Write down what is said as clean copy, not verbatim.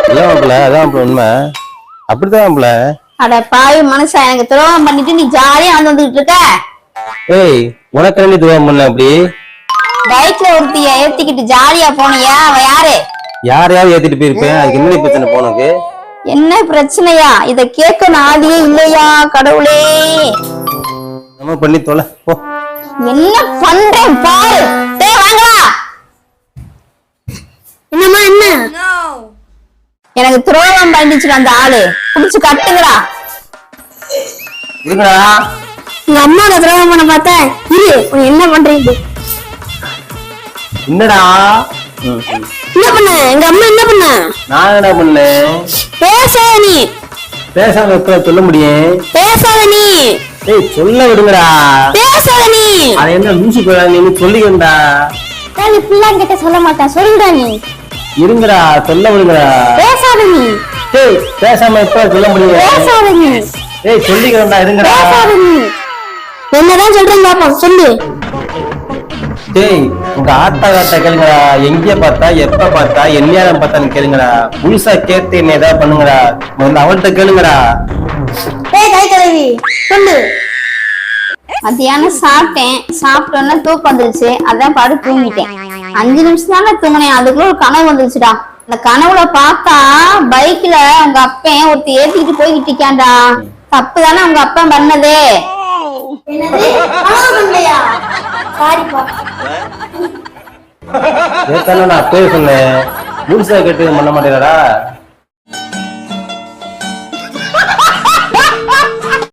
அதான் உண்மை. அப்படித்தான். அட பாவி மனுஷா, எனக்கு துரோகம் பண்ணிட்டு நீ ஜாலியா வந்துட்டு இருக்க. ஏய், உனக்கு என்ன துரோகம் பண்ண? அப்படி பைக்ல ஒருத்திய ஏத்திக்கிட்டு ஜாலியா போனியா? அவ யாரு? யாரையாவது ஏத்திட்டு போயிருப்பேன். அதுக்கு என்ன பிரச்சனை போனக்கு? என்ன பிரச்சனையா? இத கேட்க நாதியே இல்லையா கடவுளே? நம்ம பண்ணி தொலை போ. என்ன பண்றேன் பாரு. டேய் வாங்கடா. என்னம்மா என்ன? எனக்கு துரோகம் பண்ணிச்சு அந்த ஆளு. புடிச்சு கட்டுங்கடா. இருங்கடா. உங்க அம்மா துரோகம் பண்ண பார்த்தா இரு. உன் என்ன பண்றீங்க? என்னடா என்ன பண்ண? எங்க அம்மா என்ன பண்ண? நான் என்ன பண்ணேன்? பேசாத நீ. பேசாம எப்ப சொல்ல முடியும்? பேசாத நீ. ஏய் சொல்ல விடுங்கடா. பேசாத நீ. அது என்ன லூசு போடா, நீ சொல்லிக்கண்டா. நீ பிள்ளைங்க கிட்ட சொல்ல மாட்டேன். சொல்லுடா நீ. இருங்கடா, சொல்ல விடுங்கடா. பேசாத நீ. ஏய் பேசாம எப்ப சொல்ல முடியும்? பேசாத நீ. ஏய் சொல்லிக்கண்டா, இருங்கடா. பேசாத நீ. என்னதான் சொல்றேன் பாப்பா, சொல்லு. டேய் உங்க ஆத்தா காட்ட கேளுங்கடா. எங்க பார்த்தா, எப்ப பார்த்தா, எந்நேரம் பார்த்தான்னு கேளுங்கடா. முழுசா கேட்டு என்ன ஏதாவது பண்ணுங்கடா. முதல்ல அவள்கிட்ட கேளுங்கடா. ஏய் கை கழுவி சொல்லு. மத்தியானம் சாப்பிட்டேன். சாப்பிட்டோன்னா தூக்கம் வந்துருச்சு. அதான் பாடு தூங்கிட்டேன். 5 நிமிஷம் தானே தூங்கினேன். அதுக்குள்ள ஒரு கனவு வந்துருச்சுடா. அந்த கனவுல பார்த்தா பைக்ல அவங்க அப்பன் ஒருத்தி ஏத்திக்கிட்டு போய்கிட்டு இருக்கான்டா. தப்பு தானே அவங்க அப்பன் பண்ணது. நான் அப்பவே சொன்னேன், முழுசா கேட்டு பண்ண மாட்டேங்கடா.